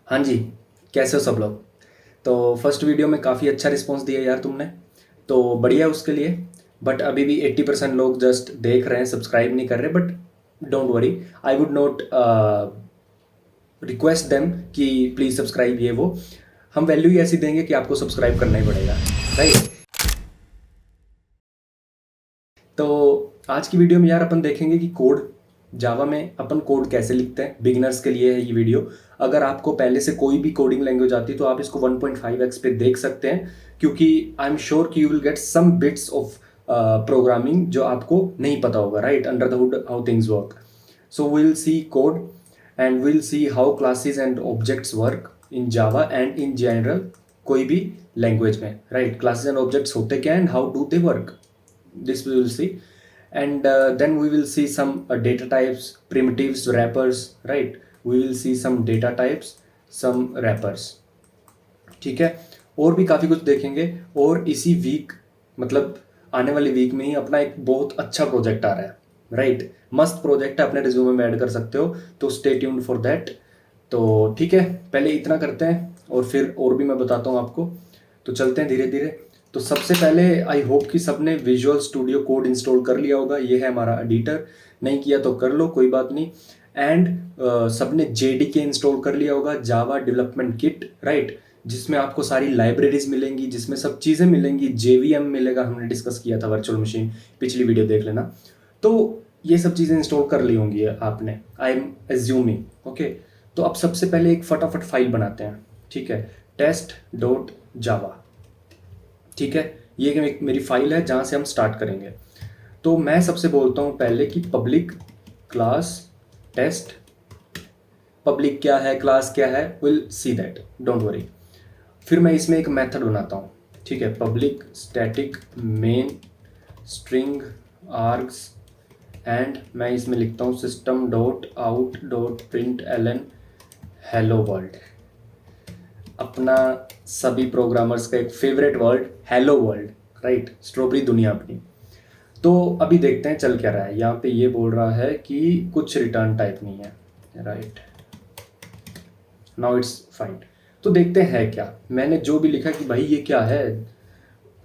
हाँ जी, कैसे हो सब लोग? तो फर्स्ट वीडियो में काफ़ी अच्छा रिस्पॉन्स दिया यार तुमने, तो बढ़िया उसके लिए। बट अभी भी 80% लोग जस्ट देख रहे हैं, सब्सक्राइब नहीं कर रहे। But don't worry, I would not request them कि प्लीज़ सब्सक्राइब ये वो। हम वैल्यू ही ऐसी देंगे कि आपको सब्सक्राइब करना ही पड़ेगा, राइट? तो आज की वीडियो में यार अपन देखेंगे कि कोड जावा में अपन कोड कैसे लिखते हैं। बिगिनर्स के लिए है ये वीडियो। अगर आपको पहले से कोई भी कोडिंग लैंग्वेज आती है तो आप इसको 1.5x पे देख सकते हैं, क्योंकि आई एम श्योर कि you will get some bits of programming जो आपको नहीं पता होगा, right? Under the hood how things work. So will see code and will see how classes and objects work in Java and in general कोई भी language में, right? Classes and objects होते क्या and how do they work, this we will see. And then we will see some data types, primitives, wrappers, right? We will see some data types, some wrappers. ठीक है, और भी काफ़ी कुछ देखेंगे। और इसी वीक, मतलब आने वाली वीक में ही अपना एक बहुत अच्छा प्रोजेक्ट आ रहा है, राइट? मस्त प्रोजेक्ट है, अपने रिज्यूमे में ऐड कर सकते हो, तो स्टे ट्यून्ड फॉर दैट। तो ठीक है, पहले इतना करते हैं और फिर और भी मैं बताता हूँ आपको। तो चलते हैं धीरे धीरे। तो सबसे पहले आई होप कि सबने विजुअल स्टूडियो कोड इंस्टॉल कर लिया होगा। ये है हमारा एडिटर, नहीं किया तो कर लो, कोई बात नहीं। एंड सबने JDK इंस्टॉल कर लिया होगा, जावा डेवलपमेंट किट, राइट? जिसमें आपको सारी लाइब्रेरीज मिलेंगी, जिसमें सब चीज़ें मिलेंगी, JVM मिलेगा, हमने डिस्कस किया था वर्चुअल मशीन, पिछली वीडियो देख लेना। तो ये सब चीज़ें इंस्टॉल कर ली होंगी आपने, आई एम एज्यूमिंग, ओके? तो अब सबसे पहले एक फटाफट फाइल बनाते हैं, ठीक है? test.java, ठीक है? ये मेरी फाइल है जहाँ से हम स्टार्ट करेंगे। तो मैं सबसे बोलता हूँ पहले कि पब्लिक क्लास टेस्ट। पब्लिक क्या है, क्लास क्या है, will see that, don't worry. फिर मैं इसमें एक मेथड बनाता हूँ, ठीक है? Public static main string args, and मैं इसमें लिखता हूँ system dot out dot print LN hello world. अपना सभी प्रोग्रामर्स का एक favourite word, hello world, right? Strawberry दुनिया अपनी। तो अभी देखते हैं चल क्या रहा है। यहाँ पे ये बोल रहा है कि कुछ रिटर्न टाइप नहीं है, राइट? Now it's fine. तो देखते हैं क्या मैंने जो भी लिखा कि भाई ये क्या है,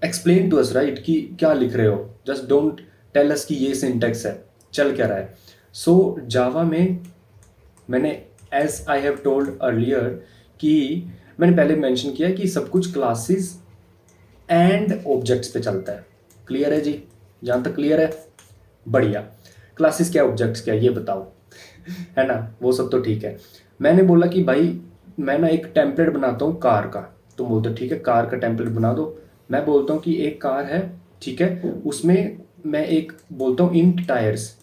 एक्सप्लेन टू अस, राइट? कि क्या लिख रहे हो, जस्ट डोंट टेल अस कि ये सिंटेक्स है, चल क्या रहा है। सो जावा में मैंने, as I have told earlier, कि मैंने पहले मेंशन किया कि सब कुछ क्लासेस एंड ऑब्जेक्ट्स पे चलता है। क्लियर है जी? जहाँ तक क्लियर है, बढ़िया। क्लासेस क्या, ऑब्जेक्ट्स क्या, ये बताओ। है ना? वो सब तो ठीक है। मैंने बोला कि भाई मैं ना एक टेम्पलेट बनाता हूँ कार का। तुम बोलते हो ठीक है, कार का टेम्पलेट बना दो। मैं बोलता हूँ कि एक कार है, ठीक है? उसमें मैं एक बोलता हूँ इंट टायर्स।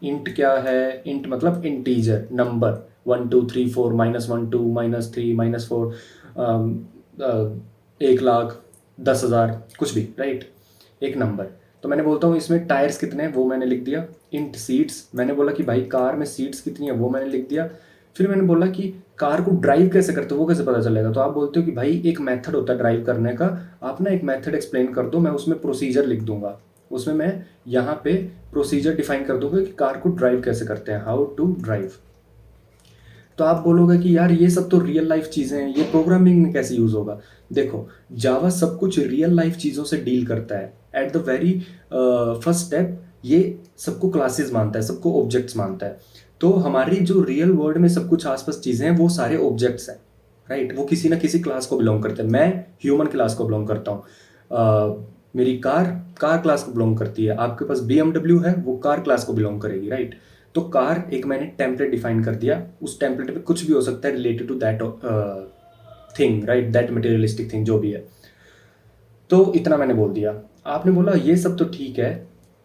इंट क्या है? इंट मतलब इंटीजर नंबर, 1 2 3 4, -1 2 -3 -4, 1,10,000, कुछ भी, राइट? एक नंबर। तो मैंने बोलता हूँ इसमें टायर्स कितने हैं, वो मैंने लिख दिया। इंट सीट्स, मैंने बोला कि भाई कार में सीट्स कितनी है, वो मैंने लिख दिया। फिर मैंने बोला कि कार को ड्राइव कैसे करते हो, वो कैसे पता चलेगा? तो आप बोलते हो कि भाई एक मेथड होता है ड्राइव करने का, आप ना एक मेथड एक्सप्लेन कर दो, मैं उसमें प्रोसीजर लिख दूंगा। उसमें मैं यहाँ पे प्रोसीजर डिफाइन कर दूंगा कि कार को ड्राइव कैसे करते हैं, हाउ टू ड्राइव। तो आप बोलोगे कि यार ये सब तो रियल लाइफ चीज़ें हैं, ये प्रोग्रामिंग में कैसे यूज़ होगा? देखो, जावा सब कुछ रियल लाइफ चीज़ों से डील करता है। At the very first step ये सबको क्लासेस मानता है, सबको ऑब्जेक्ट्स मानता है। तो हमारी जो रियल वर्ल्ड में सब कुछ आसपास चीज़ें हैं वो सारे ऑब्जेक्ट्स हैं, राइट? वो किसी ना किसी क्लास को बिलोंग करते हैं। मैं ह्यूमन क्लास को बिलोंग करता हूँ। मेरी कार कार क्लास को बिलोंग करती है। आपके पास BMW है, वो कार क्लास को बिलोंग करेगी, राइट? तो कार एक मैंने टेम्पलेट डिफाइन कर दिया। उस टेम्पलेट में कुछ भी हो सकता है related to that thing, right? That materialistic thing जो भी है। तो इतना मैंने बोल दिया। आपने बोला ये सब तो ठीक है,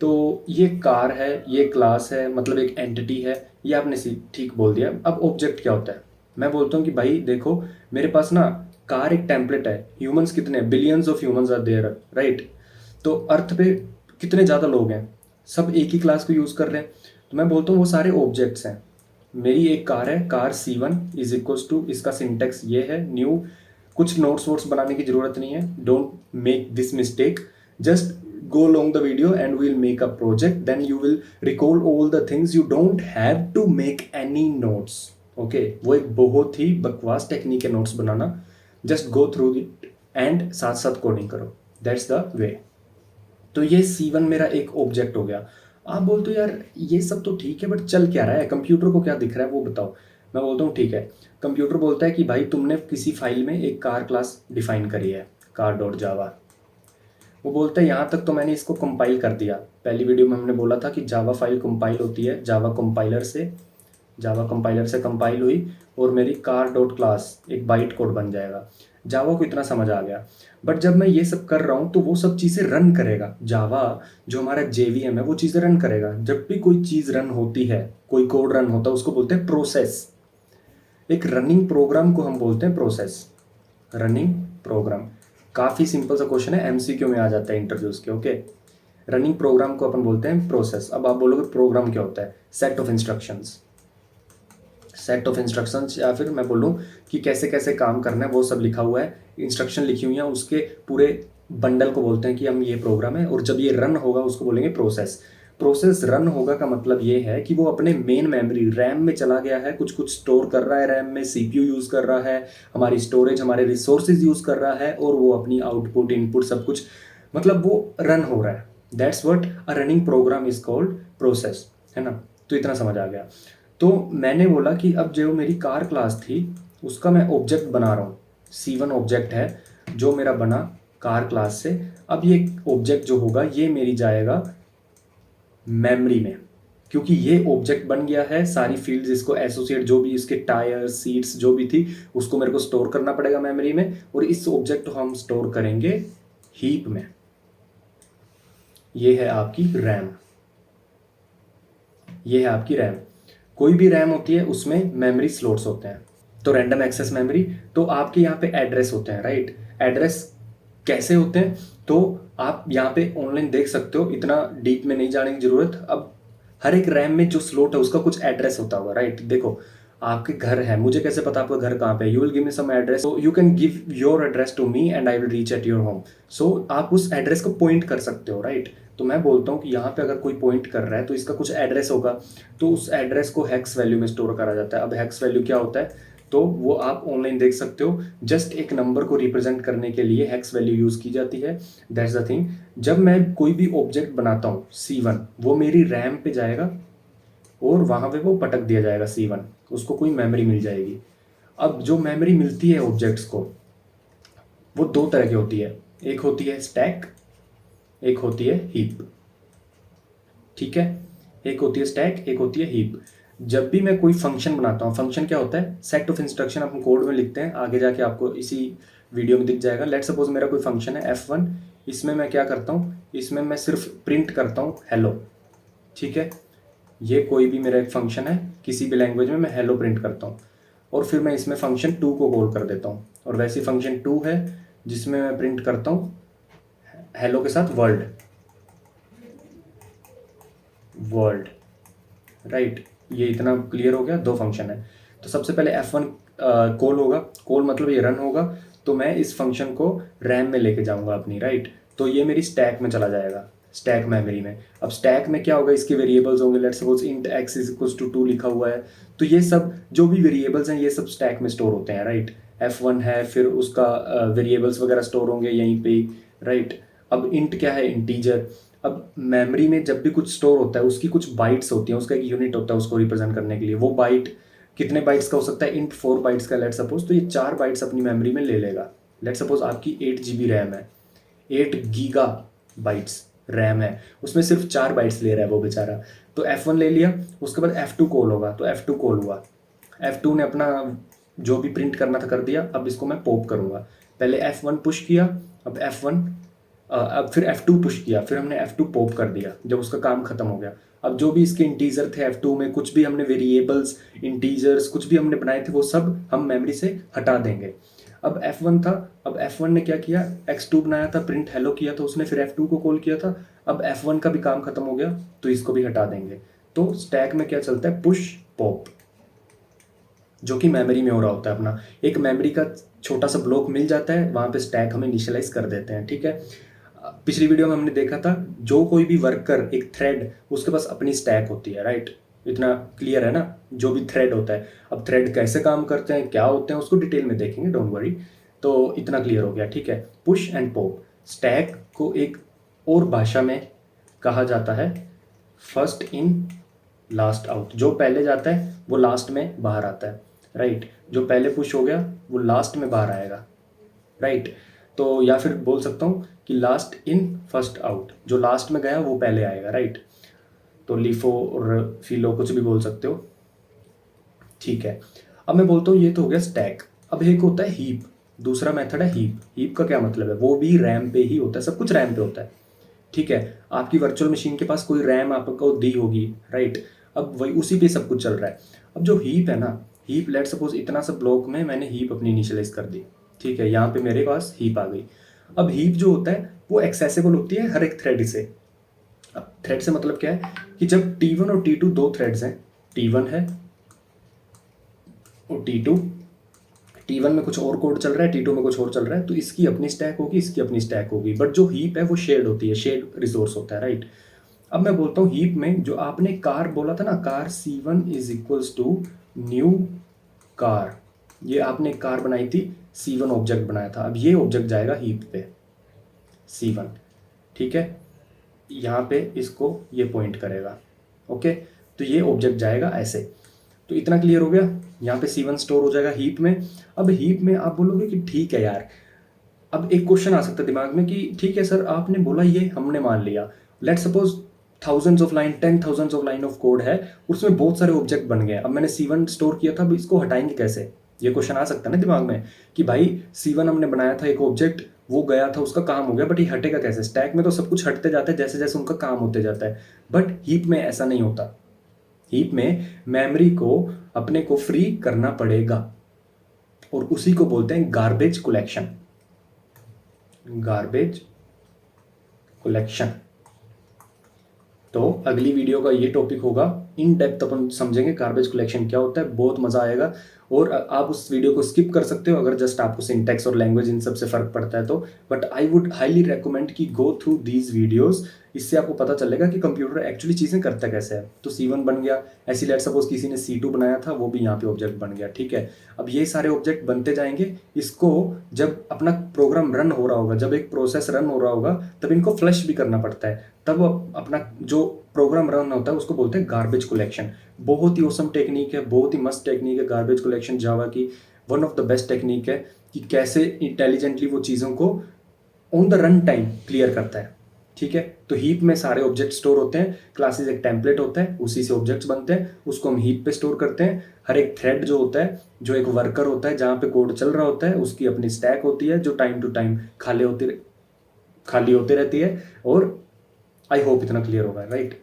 तो ये कार है, ये क्लास है, मतलब एक एंटिटी है, ये आपने ठीक बोल दिया। अब ऑब्जेक्ट क्या होता है? मैं बोलता हूँ कि भाई देखो, मेरे पास ना कार एक टेम्पलेट है। ह्यूमंस कितने हैं? Billions of humans are there, right? तो अर्थ पे कितने ज़्यादा लोग हैं, सब एक ही क्लास को यूज़ कर रहे हैं। तो मैं बोलता हूँ वो सारे ऑब्जेक्ट्स हैं। मेरी एक कार है, car C1 is equals to, इसका सिंटेक्स ये है, न्यू। कुछ नोट्स वोट्स बनाने की जरूरत नहीं है, don't make this mistake, just go along the video and we'll make a project, then you will recall all the things, you don't have to make any notes, okay, वो एक बहुत ही बकवास technique है notes banana. Just go through it and साथ साथ coding करो, that's the way. तो ये C1 मेरा एक ऑब्जेक्ट हो गया। आप बोलते हो यार ये सब तो ठीक है, बट चल क्या रहा है, कंप्यूटर को क्या दिख रहा है वो बताओ। मैं बोलता हूँ ठीक है, कंप्यूटर बोलता है कि भाई तुमने किसी फाइल में एक कार क्लास डिफाइन करी है, कार डॉट जावा। वो बोलता है यहाँ तक तो मैंने इसको कंपाइल कर दिया। पहली वीडियो में हमने बोला था कि जावा फाइल कंपाइल होती है जावा कंपाइलर से कंपाइल हुई और मेरी कार डॉट क्लास एक बाइट कोड बन जाएगा। जावा को इतना समझ आ गया। बट जब मैं ये सब कर रहा हूँ तो वो सब चीज़ें रन करेगा जावा, जो हमारा JVM है वो चीज़ें रन करेगा। जब भी कोई चीज़ रन होती है, कोई कोड रन होता है, उसको बोलते हैं प्रोसेस। एक रनिंग प्रोग्राम को हम बोलते हैं प्रोसेस, रनिंग प्रोग्राम। काफ़ी सिंपल सा क्वेश्चन है, MCQ में आ जाता है इंटरव्यूज के। ओके, रनिंग प्रोग्राम को अपन बोलते हैं प्रोसेस। अब आप बोलोगे प्रोग्राम क्या होता है? Set of instructions, set of instructions, या फिर मैं बोलूँ कि कैसे कैसे काम करना है वो सब लिखा हुआ है, इंस्ट्रक्शन लिखी हुई हैं, उसके पूरे बंडल को बोलते हैं कि हम ये प्रोग्राम है। और जब ये रन होगा उसको बोलेंगे प्रोसेस। प्रोसेस रन होगा का मतलब ये है कि वो अपने मेन मेमोरी रैम में चला गया है, कुछ कुछ स्टोर कर रहा है रैम में, CPU यूज़ कर रहा है, हमारी स्टोरेज, हमारे रिसोर्सेज यूज़ कर रहा है, और वो अपनी आउटपुट इनपुट सब कुछ, मतलब वो रन हो रहा है। That's what a running program is called process, है ना। तो इतना समझ आ गया। तो मैंने बोला कि अब जो मेरी कार क्लास थी उसका मैं ऑब्जेक्ट बना रहा हूँ, C1 ऑब्जेक्ट है जो मेरा बना कार क्लास से। अब ये ऑब्जेक्ट जो होगा ये मेरी जाएगा मेमोरी में, क्योंकि ये ऑब्जेक्ट बन गया है। सारी फील्ड्स इसको एसोसिएट, जो भी इसके टायर सीट्स जो भी थी उसको मेरे को स्टोर करना पड़ेगा मेमोरी में, और इस ऑब्जेक्ट को हम स्टोर करेंगे हीप में। ये है आपकी रैम, ये है आपकी रैम। कोई भी रैम होती है उसमें मेमोरी स्लॉट्स होते हैं, तो रैंडम एक्सेस मेमोरी। तो आपके यहाँ पे एड्रेस होते हैं, राइट। एड्रेस कैसे होते हैं तो आप यहाँ पे ऑनलाइन देख सकते हो, इतना डीप में नहीं जाने की जरूरत। अब हर एक रैम में जो स्लॉट है उसका कुछ एड्रेस होता होगा, राइट। देखो आपके घर है, मुझे कैसे पता आपका घर कहाँ पे है? You will give me some address, so you can give your address to me and I will reach at your home. सो आप उस एड्रेस को पॉइंट कर सकते हो, राइट। तो मैं बोलता हूँ कि यहाँ पे अगर कोई पॉइंट कर रहा है तो इसका कुछ एड्रेस होगा, तो उस एड्रेस को हेक्स वैल्यू में स्टोर करा जाता है। अब हेक्स वैल्यू क्या होता है तो वो आप ऑनलाइन देख सकते हो। जस्ट एक नंबर को रिप्रेजेंट करने के लिए हेक्स वैल्यू यूज़ की जाती है, दैट्स द थिंग। जब मैं कोई भी ऑब्जेक्ट बनाता हूँ C1, वो मेरी रैम पे जाएगा और वहाँ पे वो पटक दिया जाएगा C1, उसको कोई मेमोरी मिल जाएगी। अब जो मेमोरी मिलती है ऑब्जेक्ट्स को वो दो तरह की होती है, एक होती है स्टैक, एक होती है हीप, ठीक है। एक होती है स्टैक, एक होती है हीप। जब भी मैं कोई फंक्शन बनाता हूँ, फंक्शन क्या होता है? सेट ऑफ इंस्ट्रक्शन हम कोड में लिखते हैं, आगे जाके आपको इसी वीडियो में दिख जाएगा। लेट सपोज मेरा कोई फंक्शन है F1, इसमें मैं क्या करता हूँ, इसमें मैं सिर्फ प्रिंट करता हूँ हेलो, ठीक है। ये कोई भी मेरा एक फंक्शन है, किसी भी लैंग्वेज में मैं हेलो प्रिंट करता हूँ, और फिर मैं इसमें फंक्शन 2 को कॉल कर देता हूँ, और वैसे फंक्शन 2 है जिसमें मैं प्रिंट करता हूँ हेलो के साथ वर्ल्ड, वर्ल्ड, राइट। ये इतना क्लियर हो गया, दो फंक्शन है। तो सबसे पहले F1 कॉल होगा, कॉल मतलब ये रन होगा, तो मैं इस फंक्शन को रैम में लेके जाऊंगा अपनी, राइट। तो ये मेरी स्टैक में चला जाएगा, स्टैक मेमोरी में। अब स्टैक में क्या होगा, इसके वेरिएबल्स होंगे। Let's suppose int x is equals to 2 लिखा हुआ है, तो ये सब जो भी वेरिएबल्स हैं ये सब स्टैक में स्टोर होते हैं, राइट। F1 है, फिर उसका वेरिएबल्स वगैरह स्टोर होंगे यहीं पे, राइट। अब int क्या है? इंटीजर। अब मेमोरी में जब भी कुछ स्टोर होता है उसकी कुछ बाइट्स होती हैं, उसका एक यूनिट होता है उसको रिप्रेजेंट करने के लिए। वो बाइट कितने बाइट्स का हो सकता है? int 4 बाइट्स का लेट सपोज, तो ये 4 बाइट्स अपनी मेमोरी में ले लेगा। लेट सपोज आपकी 8 GB रैम है, 8 गीगा बाइट्स रैम है, उसमें सिर्फ 4 बाइट्स ले रहा है वो बेचारा। तो F1 ले लिया, उसके बाद F2 कॉल होगा, तो F2 कॉल हुआ, F2 ने अपना जो भी प्रिंट करना था कर दिया। अब इसको मैं पॉप करूँगा, पहले F1 पुश किया, अब F1 अब फिर F2 पुश किया, फिर हमने F2 पॉप कर दिया जब उसका काम खत्म हो गया। अब जो भी इसके इंटीजर थे F2 में, कुछ भी हमने वेरिएबल्स, इंटीजर्स कुछ भी हमने बनाए थे वो सब हम मेमोरी से हटा देंगे। अब F1 था, अब F1 ने क्या किया, X2 बनाया था, प्रिंट हेलो किया था उसने, फिर F2 को कॉल किया था। अब F1 का भी काम खत्म हो गया तो इसको भी हटा देंगे। तो स्टैक में क्या चलता है? पुश पॉप, जो कि मेमोरी में हो रहा होता है अपना। एक मेमोरी का छोटा सा ब्लॉक मिल जाता है, वहाँ पे स्टैक हम इनिशियलाइज कर देते हैं, ठीक है। पिछली वीडियो में हमने देखा था जो कोई भी वर्कर, एक थ्रेड, उसके पास अपनी स्टैक होती है, राइट। इतना क्लियर है ना, जो भी थ्रेड होता है। अब थ्रेड कैसे काम करते हैं, क्या होते हैं, उसको डिटेल में देखेंगे, डोंट वरी। तो इतना क्लियर हो गया, ठीक है। पुश एंड पॉप, स्टैक को एक और भाषा में कहा जाता है फर्स्ट इन लास्ट आउट। जो पहले जाता है वो लास्ट में बाहर आता है, राइट। जो पहले पुश हो गया वो लास्ट में बाहर आएगा, राइट। तो या फिर बोल सकता हूँ कि लास्ट इन फर्स्ट आउट, जो लास्ट में गया वो पहले आएगा, राइट। तो लिफो और फिलो कुछ भी बोल सकते हो, ठीक है। अब मैं बोलता हूँ ये तो हो गया स्टैक। अब एक होता है हीप, दूसरा मेथड है हीप। हीप का क्या मतलब है, वो भी रैम पे ही होता है, सब कुछ रैम पे होता है, ठीक है। आपकी वर्चुअल मशीन के पास कोई रैम आपको दी होगी, राइट। अब वही उसी पे सब कुछ चल रहा है। अब जो हीप है ना, हीप लेट सपोज इतना सा ब्लॉक में मैंने हीप अपनी इनिशियलाइज कर दी, ठीक है। यहाँ पे मेरे पास हीप आ गई। अब हीप जो होता है वो एक्सेसिबल होती है हर एक थ्रेड से। अब थ्रेड से मतलब क्या है कि जब T1 और T2 दो थ्रेड्स हैं, T1 है और T2, T1 में कुछ और कोड चल रहा है, T2 में कुछ और चल रहा है, तो इसकी अपनी स्टैक होगी, इसकी अपनी स्टैक होगी। बट जो हीप है वो शेयर्ड होती है, शेयर्ड रिसोर्स होता है, राइट। अब मैं बोलता हूँ हीप में जो आपने कार बोला था ना, car C1 is equals to new car, ये आपने कार बनाई थी, C1 ऑब्जेक्ट बनाया था। अब ये ऑब्जेक्ट जाएगा हीप पे C1, ठीक है। यहाँ पे इसको ये पॉइंट करेगा, ओके। तो ये ऑब्जेक्ट जाएगा ऐसे। तो इतना क्लियर हो गया। यहाँ पे C1 स्टोर हो जाएगा हीप में। अब हीप में आप बोलोगे कि ठीक है यार, अब एक क्वेश्चन आ सकता है दिमाग में कि ठीक है सर, आपने बोला ये हमने मान लिया, let suppose thousands of line, 10,000 of line of code है, उसमें बहुत सारे ऑब्जेक्ट बन गए। अब मैंने C1 स्टोर किया था, अब इसको हटाएंगे कैसे, ये क्वेश्चन आ सकता है ना दिमाग में कि भाई C1 हमने बनाया था एक ऑब्जेक्ट, वो गया था, उसका काम हो गया, बट ये हटेगा कैसे। स्टैक में तो सब कुछ हटते जाता है जैसे जैसे उनका काम होते जाता है, बट हीप में ऐसा नहीं होता। हीप में मेमोरी को अपने को फ्री करना पड़ेगा, और उसी को बोलते हैं गार्बेज कलेक्शन। Garbage collection. तो अगली वीडियो का ये टॉपिक होगा, इन डेप्थ अपन समझेंगे गार्बेज कलेक्शन क्या होता है, बहुत मज़ा आएगा। और आप उस वीडियो को स्किप कर सकते हो अगर जस्ट आपको सिंटैक्स और लैंग्वेज इन सब से फ़र्क पड़ता है तो, but I would highly recommend कि गो थ्रू दीज वीडियोज़। इससे आपको पता चलेगा कि कंप्यूटर एक्चुअली चीज़ें करता कैसे है। तो C1 बन गया, ऐसी लेट सपोज किसी ने C2 बनाया था, वो भी यहाँ पे ऑब्जेक्ट बन गया, ठीक है। अब ये सारे ऑब्जेक्ट बनते जाएंगे, इसको जब अपना प्रोग्राम रन हो रहा होगा, जब एक प्रोसेस रन हो रहा होगा, तब इनको फ्लश भी करना पड़ता है, तब अपना जो प्रोग्राम रन होता है उसको बोलते हैं गार्बेज कलेक्शन। बहुत ही औसम टेक्निक है, बहुत ही मस्त टेक्निक है गार्बेज कलेक्शन, जावा की one of the best technique है कि कैसे इंटेलिजेंटली वो चीज़ों को on the run time clear करता है, ठीक है। तो हीप में सारे ऑब्जेक्ट स्टोर होते हैं, क्लासेस एक टेम्पलेट होता है, उसी से ऑब्जेक्ट्स बनते हैं, उसको हम हीप पे स्टोर करते हैं। हर एक थ्रेड जो होता है, जो एक वर्कर होता है जहाँ पे कोड चल रहा होता है, उसकी अपनी स्टैक होती है जो टाइम टू टाइम खाली होती रहती है। और आई होप इतना क्लियर होगा, राइट।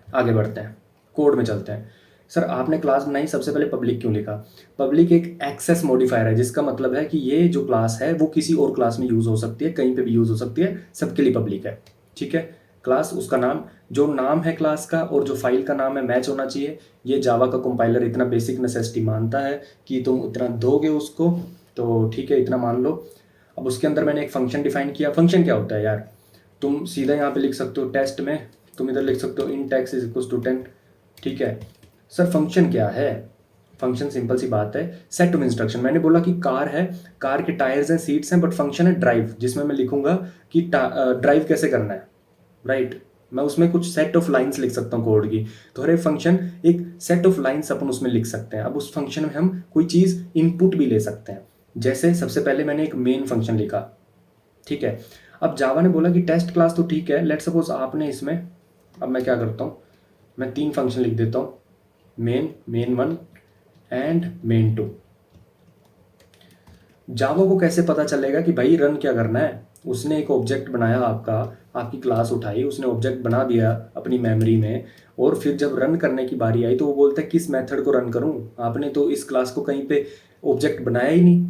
आगे बढ़ते हैं, कोड में चलते हैं। सर आपने क्लास बनाई, सबसे पहले पब्लिक क्यों लिखा। पब्लिक एक एक्सेस मॉडिफायर है, जिसका मतलब है कि ये जो क्लास है वो किसी और क्लास में यूज़ हो सकती है, कहीं पे भी यूज़ हो सकती है, सबके लिए पब्लिक है, ठीक है। क्लास, उसका नाम, जो नाम है क्लास का और जो फाइल का नाम है मैच होना चाहिए। ये जावा का कंपाइलर इतना बेसिक नेसेसिटी मानता है कि तुम उतना दोगे उसको, तो ठीक है, इतना मान लो। अब उसके अंदर मैंने एक फंक्शन डिफाइन किया। फंक्शन क्या होता है यार, तुम सीधा यहाँ पे लिख सकते हो टेस्ट में, तुम इधर लिख सकते हो इन टेक्स इज इक्वल टू 10, ठीक है। सर फंक्शन क्या है, फंक्शन सिंपल सी बात है, सेट ऑफ इंस्ट्रक्शन। मैंने बोला कि कार है, कार के टायर्स हैं, सीट्स हैं, बट फंक्शन है ड्राइव, जिसमें मैं लिखूंगा कि ड्राइव कैसे करना है, राइट। मैं उसमें कुछ सेट ऑफ लाइंस लिख सकता हूँ कोड की। तो हर एक फंक्शन एक सेट ऑफ लाइंस अपन उसमें लिख सकते हैं। अब उस फंक्शन में हम कोई चीज़ इनपुट भी ले सकते हैं। जैसे सबसे पहले मैंने एक मेन फंक्शन लिखा, ठीक है। अब जावा ने बोला कि टेस्ट क्लास तो ठीक है, लेट सपोज आपने इसमें, अब मैं क्या करता हूँ, मैं 3 फंक्शन लिख देता हूँ, मेन 1 एंड मेन 2। जावा को कैसे पता चलेगा कि भाई रन क्या करना है। उसने एक ऑब्जेक्ट बनाया, आपकी क्लास उठाई, उसने ऑब्जेक्ट बना दिया अपनी मेमोरी में, और फिर जब रन करने की बारी आई तो वो बोलता है किस मेथड को रन करूं। आपने तो इस क्लास को कहीं पे ऑब्जेक्ट बनाया ही नहीं,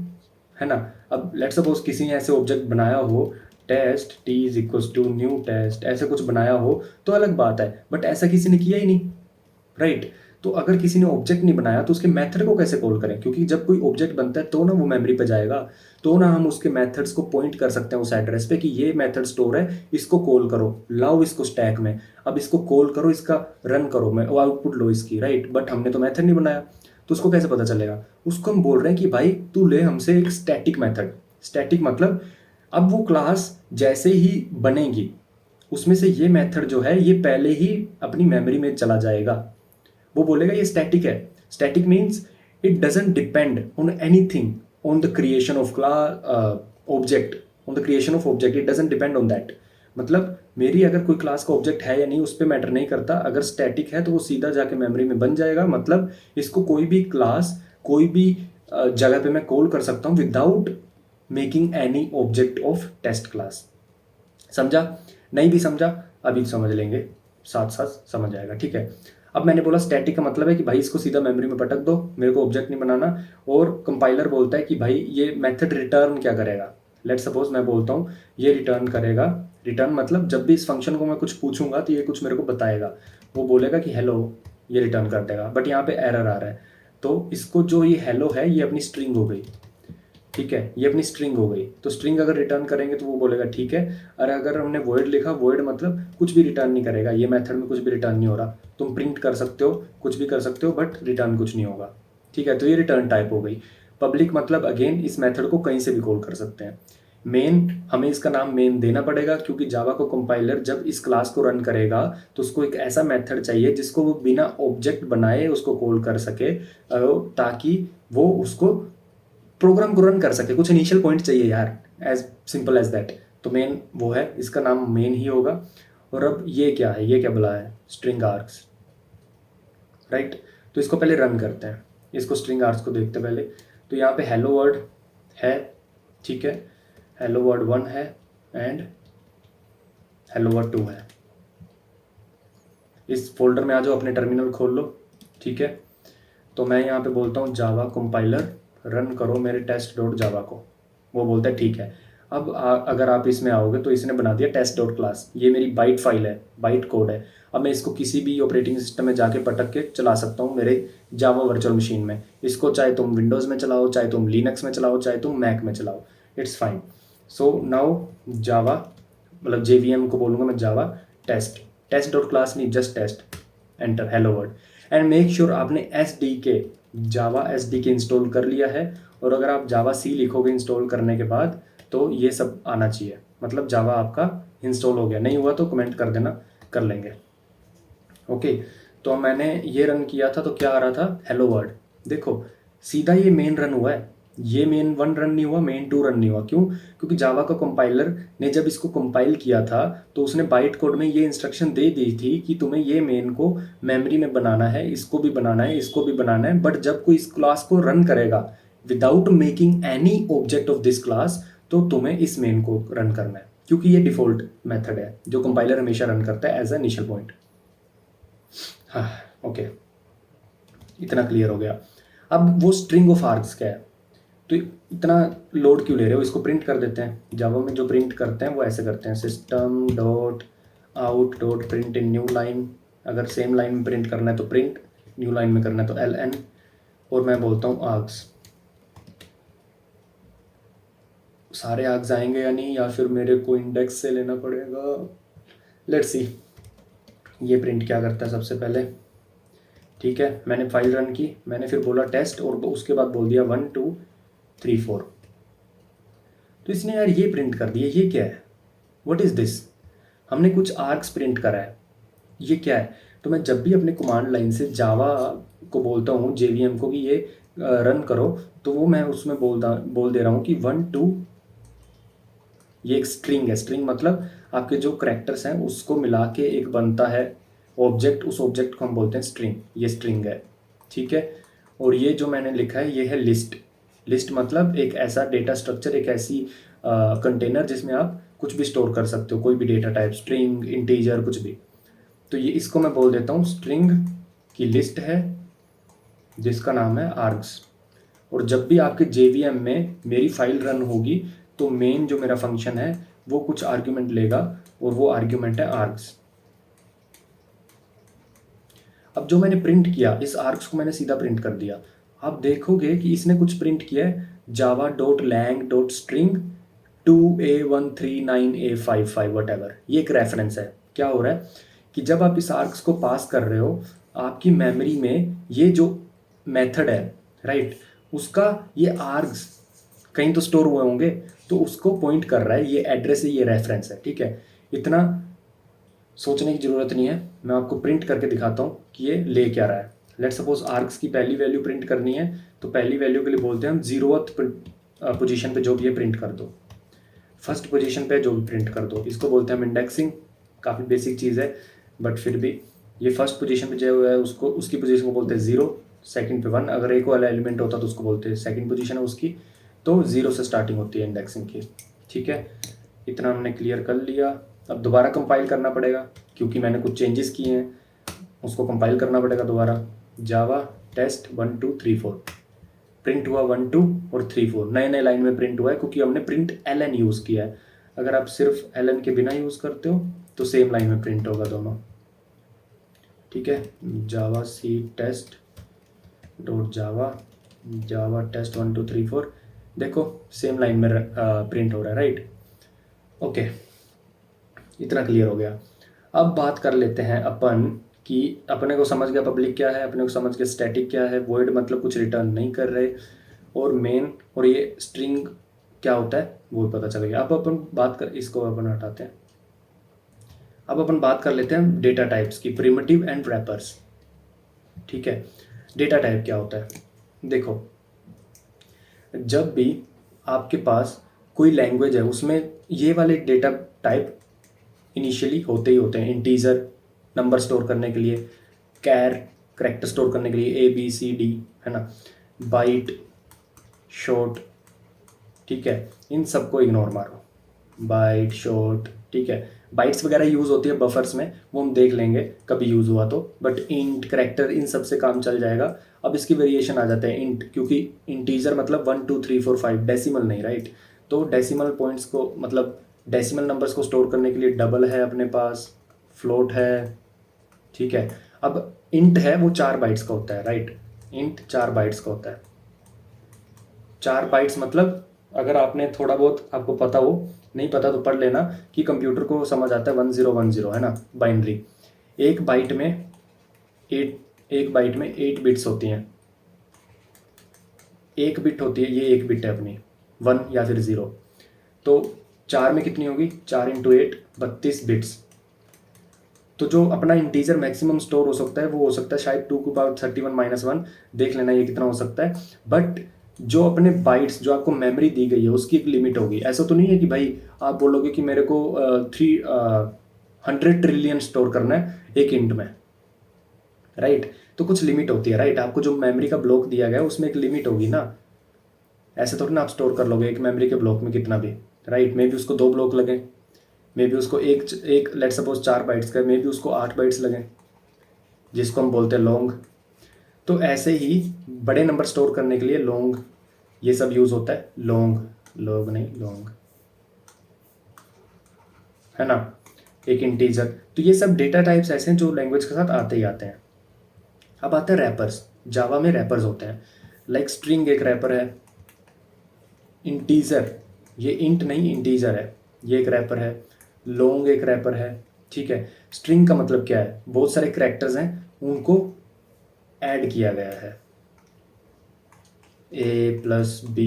है ना। अब लेट सपोज किसी ने ऐसे ऑब्जेक्ट बनाया हो, test T is equals to new test, ऐसे कुछ बनाया हो तो अलग बात है, बट ऐसा किसी ने किया ही नहीं, राइट। तो अगर किसी ने ऑब्जेक्ट नहीं बनाया तो उसके मेथड को कैसे कॉल करें, क्योंकि जब कोई ऑब्जेक्ट बनता है तो ना वो मेमोरी पे जाएगा, तो ना हम उसके मेथड्स को पॉइंट कर सकते हैं उस एड्रेस पे कि ये मेथड स्टोर है, इसको कॉल करो, लाओ इसको स्टैक में, अब इसको कॉल करो, इसका रन करो, मैं आउटपुट लो इसकी, राइट। बट हमने तो मेथड नहीं बनाया, तो उसको कैसे पता चलेगा? उसको हम बोल रहे हैं कि भाई तू ले हमसे एक स्टैटिक मेथड। स्टैटिक मतलब अब वो क्लास जैसे ही बनेगी उसमें से ये मेथड जो है ये पहले ही अपनी मेमोरी में चला जाएगा। वो बोलेगा ये स्टैटिक है। Static means it doesn't depend on anything, on the creation of object, on the creation of object, it doesn't depend on that. मतलब मेरी अगर कोई क्लास का ऑब्जेक्ट है या नहीं उस पर मैटर नहीं करता, अगर स्टैटिक है तो वो सीधा जाके मेमोरी में बन जाएगा। मतलब इसको कोई भी क्लास कोई भी जगह पे मैं कॉल कर सकता हूँ without making any object of test class. समझा? नहीं भी समझा अभी समझ लेंगे, साथ साथ समझ आएगा, ठीक है। अब मैंने बोला स्टैटिक का मतलब है कि भाई इसको सीधा मेमोरी में पटक दो, मेरे को ऑब्जेक्ट नहीं बनाना। और कंपाइलर बोलता है कि भाई ये मेथड रिटर्न क्या करेगा। लेट सपोज मैं बोलता हूँ ये रिटर्न करेगा। रिटर्न मतलब जब भी इस फंक्शन को मैं कुछ पूछूंगा तो ये कुछ मेरे को बताएगा, वो बोलेगा कि हेलो, ये रिटर्न कर देगा। बट यहाँ पे एरर आ रहा है, तो इसको जो ये हेलो है ये अपनी स्ट्रिंग हो गई, ठीक है, ये अपनी स्ट्रिंग हो गई। तो स्ट्रिंग अगर रिटर्न करेंगे तो वो बोलेगा ठीक है। और अगर हमने वॉइड लिखा, वॉइड मतलब कुछ भी रिटर्न नहीं करेगा, ये मेथड में कुछ भी रिटर्न नहीं हो रहा। तुम प्रिंट कर सकते हो, कुछ भी कर सकते हो, बट रिटर्न कुछ नहीं होगा, ठीक है। तो ये रिटर्न टाइप हो गई। पब्लिक मतलब अगेन इस मेथड को कहीं से भी कॉल कर सकते हैं। मेन, हमें इसका नाम मेन देना पड़ेगा क्योंकि जावा को कंपाइलर जब इस क्लास को रन करेगा तो उसको एक ऐसा मेथड चाहिए जिसको वो बिना ऑब्जेक्ट बनाए उसको कॉल कर सके, ताकि वो उसको प्रोग्राम को रन कर सके। कुछ इनिशियल पॉइंट चाहिए यार, एज सिंपल एज दैट। तो मेन वो है, इसका नाम मेन ही होगा। और अब ये क्या है, ये क्या बुला है, स्ट्रिंग आर्क्स, राइट। तो इसको पहले रन करते हैं, इसको स्ट्रिंग आर्क्स को देखते पहले। तो यहाँ पे हेलो वर्ड है, ठीक है, हेलो वर्ड 1 है एंड हेलो वर्ड 2 है। इस फोल्डर में आ जाओ, अपने टर्मिनल खोल लो, ठीक है। तो मैं यहाँ पे बोलता हूँ जावा कंपाइलर रन करो मेरे टेस्ट डॉट जावा को, वो बोलता है ठीक है। अब अगर आप इसमें आओगे तो इसने बना दिया टेस्ट डॉट क्लास, ये मेरी बाइट फाइल है, बाइट कोड है। अब मैं इसको किसी भी ऑपरेटिंग सिस्टम में जाके पटक के चला सकता हूँ मेरे जावा वर्चुअल मशीन में। इसको चाहे तुम विंडोज़ में चलाओ, चाहे तुम लिनक्स में चलाओ, चाहे तुम मैक में चलाओ, it's fine. So now Java, मतलब JVM को बोलूँगा मैं Java test, test dot class नहीं, just test, enter hello word. And make sure आपने SDK, जावा SDK इंस्टॉल कर लिया है। और अगर आप जावा C लिखोगे इंस्टॉल करने के बाद तो ये सब आना चाहिए, मतलब जावा आपका इंस्टॉल हो गया। नहीं हुआ तो कमेंट कर देना, कर लेंगे, ओके। तो मैंने ये रन किया था तो क्या आ रहा था, हेलो वर्ड। देखो सीधा ये मेन रन हुआ है, ये मेन 1 रन नहीं हुआ, मेन 2 रन नहीं हुआ। क्यों? क्योंकि जावा का कंपाइलर ने जब इसको कंपाइल किया था तो उसने बाइट कोड में ये इंस्ट्रक्शन दे दी थी कि तुम्हें ये मेन को मेमोरी में बनाना है, इसको भी बनाना है, इसको भी बनाना है। बट जब कोई इस क्लास को रन करेगा without making any object of this class तो तुम्हें इस मेन को रन करना है, क्योंकि ये डिफॉल्ट मेथड है जो कंपाइलर हमेशा रन करता है एज ए इनिशियल पॉइंट। हाँ, ओके, इतना क्लियर हो गया। अब वो स्ट्रिंग ऑफ आर्ग्स क्या है, तो इतना लोड क्यों ले रहे हो, इसको प्रिंट कर देते हैं। जावा में जो प्रिंट करते हैं वो ऐसे करते हैं, system dot out dot print in new line. अगर सेम लाइन में प्रिंट करना है तो प्रिंट, न्यू लाइन में करना है तो LN। और मैं बोलता हूँ आर्ग्स। सारे आर्ग्स आएंगे या नहीं, या फिर मेरे को इंडेक्स से लेना पड़ेगा, लेट्स सी। ये प्रिंट क्या करता है सबसे पहले, ठीक है, मैंने फाइल रन की, मैंने फिर बोला टेस्ट और उसके बाद बोल दिया 1 2 3 4। तो इसने यार ये प्रिंट कर दिया, ये क्या है, व्हाट इज़ दिस। हमने कुछ आर्क्स प्रिंट करा है, ये क्या है। तो मैं जब भी अपने कमांड लाइन से जावा को बोलता हूँ JVM को कि ये रन करो, तो वो मैं उसमें बोल दे रहा हूँ कि 1 2। ये एक स्ट्रिंग है, स्ट्रिंग मतलब आपके जो करैक्टर्स हैं उसको मिला के एक बनता है ऑब्जेक्ट, उस ऑब्जेक्ट को हम बोलते हैं स्ट्रिंग, ये स्ट्रिंग है, ठीक है। और ये जो मैंने लिखा है ये है लिस्ट। लिस्ट मतलब एक ऐसा डेटा स्ट्रक्चर, एक ऐसी कंटेनर जिसमें आप कुछ भी स्टोर कर सकते हो, कोई भी डेटा टाइप, स्ट्रिंग, इंटीजर, कुछ भी। तो ये इसको मैं बोल देता हूँ स्ट्रिंग की लिस्ट है जिसका नाम है आर्ग्स। और जब भी आपके JVM में मेरी फाइल रन होगी तो मेन जो मेरा फंक्शन है वो कुछ आर्ग्यूमेंट लेगा और वो आर्ग्यूमेंट है आर्ग्स। अब जो मैंने प्रिंट किया, इस आर्क्स को मैंने सीधा प्रिंट कर दिया। आप देखोगे कि इसने कुछ प्रिंट किया है, java.lang.string 2a139a55 whatever। ये एक रेफरेंस है। क्या हो रहा है कि जब आप इस आर्क्स को पास कर रहे हो, आपकी मेमोरी में ये जो मेथड है, राइट, उसका ये आर्क्स कहीं तो स्टोर हुए होंगे, तो उसको पॉइंट कर रहा है, ये एड्रेस है, ये रेफरेंस है, ठीक है। इतना सोचने की ज़रूरत नहीं है, मैं आपको प्रिंट करके दिखाता हूँ कि ये ले क्या रहा है। लेट सपोज आर्क्स की पहली वैल्यू प्रिंट करनी है, तो पहली वैल्यू के लिए बोलते हैं हम 0th पोजीशन पे जो भी है प्रिंट कर दो, फर्स्ट पोजीशन पे जो भी प्रिंट कर दो। इसको बोलते हैं हम इंडेक्सिंग। काफ़ी बेसिक चीज़ है, बट फिर भी ये फर्स्ट पोजीशन पे जो है उसको, उसकी पोजीशन को बोलते हैं 0, सेकंड पे 1। अगर एक वाला एलिमेंट होता तो उसको बोलते हैं सेकंड पोजीशन है उसकी, तो 0 से स्टार्टिंग होती है इंडेक्सिंग की, ठीक है। इतना हमने क्लियर कर लिया। अब दोबारा कंपाइल करना पड़ेगा क्योंकि मैंने कुछ चेंजेस किए हैं, उसको कंपाइल करना पड़ेगा दोबारा। जावा टेस्ट 1 2 3 4 प्रिंट हुआ 1 2 और 3 4, नए नए लाइन में प्रिंट हुआ है क्योंकि हमने प्रिंट एल यूज़ किया है। अगर आप सिर्फ एल के बिना यूज़ करते हो तो सेम लाइन में प्रिंट होगा दोनों, ठीक है। जावा सी टेस्ट डॉट जावा टेस्ट 1 2 3 4, देखो सेम लाइन में प्रिंट हो रहा है, राइट। ओके, इतना क्लियर हो गया। अब बात कर लेते हैं अपन कि अपने को समझ गया पब्लिक क्या है, अपने को समझ गया स्टैटिक क्या है, वॉइड मतलब कुछ रिटर्न नहीं कर रहे, और मेन और ये स्ट्रिंग क्या होता है वो पता चल गया। अब अपन बात कर, इसको अपन हटाते हैं। अब अपन बात कर लेते हैं डेटा टाइप्स की, प्रिमिटिव एंड रैपर्स, ठीक है। डेटा टाइप क्या होता है, देखो जब भी आपके पास कोई लैंग्वेज है उसमें ये वाले डेटा टाइप इनिशियली होते ही होते हैं। इंटीजर नंबर स्टोर करने के लिए, कैर करेक्टर स्टोर करने के लिए, ABCD, है ना, बाइट, शॉर्ट, ठीक है। इन सबको इग्नोर मारो, बाइट, शॉर्ट, ठीक है। बाइट्स वगैरह यूज़ होती है बफर्स में, वो हम देख लेंगे कभी यूज़ हुआ तो, बट इंट, करेक्टर, इन सब से काम चल जाएगा। अब इसकी वेरिएशन आ जाते हैं इंट, क्योंकि इंटीजर मतलब 1 2 3 4 5, डेसिमल नहीं, राइट। तो डेसिमल पॉइंट्स को, मतलब डेसिमल नंबर्स को स्टोर करने के लिए डबल है अपने पास, फ्लोट है, ठीक है। अब इंट है वो 4 बाइट्स का होता है, राइट। इंट 4 बाइट्स का होता है। 4 बाइट्स मतलब अगर आपने थोड़ा बहुत आपको पता हो, नहीं पता तो पढ़ लेना कि कंप्यूटर को समझ आता है 1010, है ना, बाइनरी। एक बाइट में 8 बिट्स होती हैं। एक बिट होती है, ये एक बिट है अपनी, 1 या फिर 0। तो 4 में कितनी होगी, 4 × 8 32 बिट्स। तो जो अपना इंटीजर मैक्सिमम स्टोर हो सकता है वो हो सकता है शायद 2⁻31 - 1, देख लेना ये कितना हो सकता है। बट जो अपने बाइट्स, जो आपको मेमोरी दी गई है उसकी एक लिमिट होगी। ऐसा तो नहीं है कि भाई आप बोलोगे कि मेरे को 100 ट्रिलियन स्टोर करना है एक इंट में, राइट। तो कुछ लिमिट होती है, राइट। आपको जो मेमोरी का ब्लॉक दिया गया है उसमें एक लिमिट होगी ना, ऐसे थोड़ी ना आप स्टोर कर लोगे एक मेमोरी के ब्लॉक में कितना भी, राइट। मे बी उसको 2 ब्लॉक लगे, मे बी उसको एक लेट सपोज 4 बाइट्स का, मे बी उसको 8 बाइट्स लगें, जिसको हम बोलते हैं लॉन्ग। तो ऐसे ही बड़े नंबर स्टोर करने के लिए लॉन्ग, ये सब यूज़ होता है। लॉन्ग नहीं, लॉन्ग, है ना, एक इंटीजर। तो ये सब डेटा टाइप्स ऐसे हैं जो लैंग्वेज के साथ आते ही आते हैं। अब आते हैं रैपर्स। जावा में रैपर्स होते हैं, लाइक स्ट्रिंग एक रैपर है, इंटीजर, ये इंट नहीं इंटीजर है, ये एक रैपर है, लॉन्ग एक रैपर है, ठीक है। स्ट्रिंग का मतलब क्या है, बहुत सारे कैरेक्टर्स हैं उनको ऐड किया गया है, A+B,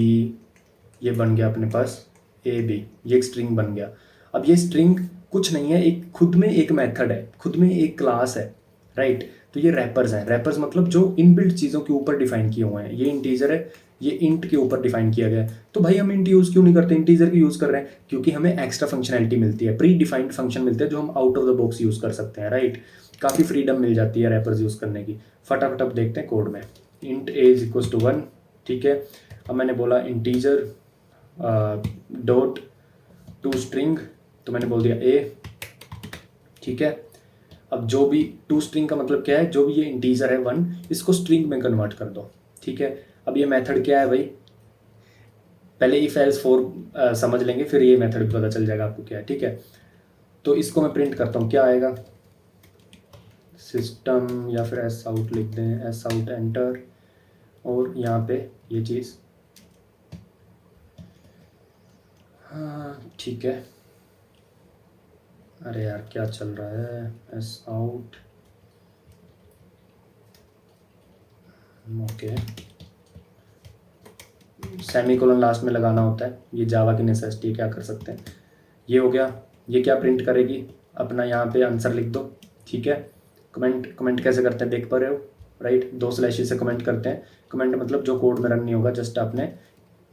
ये बन गया अपने पास AB, ये एक स्ट्रिंग बन गया। अब ये स्ट्रिंग कुछ नहीं है, एक खुद में एक मेथड है, खुद में एक क्लास है, राइट। तो ये रैपर्स हैं। रैपर्स मतलब जो इनबिल्ट चीज़ों के ऊपर डिफाइन किए हुए हैं। ये इंटीजर है, ये इंट के ऊपर डिफाइन किया गया है। तो भाई हम इंट यूज़ क्यों नहीं करते, इंटीजर की यूज़ कर रहे हैं क्योंकि हमें एक्स्ट्रा फंक्शनैलिटी मिलती है, प्री डिफाइंड फंक्शन मिलते हैं जो हम out of the box use कर सकते हैं, राइट। काफ़ी फ्रीडम मिल जाती है रैपर्स यूज़ करने की। फटाफट अब देखते हैं कोड में। इंट A = 1, ठीक है। अब मैंने बोला इंटीजर डॉट टू स्ट्रिंग, तो मैंने बोल दिया A, ठीक है। अब जो भी टू स्ट्रिंग का मतलब क्या है, जो भी ये इंटीजर है 1, इसको स्ट्रिंग में कन्वर्ट कर दो, ठीक है। अब ये मेथड क्या है भाई, पहले इफ एल्स फॉर समझ लेंगे, फिर ये मेथड भी पता चल जाएगा आपको क्या है, ठीक है। तो इसको मैं प्रिंट करता हूँ, क्या आएगा, सिस्टम या फिर एस आउट लिख दें, एस आउट एंटर, और यहाँ पे ये चीज़, हाँ ठीक है। अरे यार क्या चल रहा है, S out, okay, semicolon last में लगाना होता है, ये जावा की नेसेसिटी, क्या कर सकते हैं। ये हो गया। ये क्या प्रिंट करेगी, अपना यहाँ पे आंसर लिख दो, ठीक है। कमेंट कैसे करते हैं देख पा रहे हो, राइट, 2 स्लैश से कमेंट करते हैं। कमेंट मतलब जो कोड में रन नहीं होगा, जस्ट आपने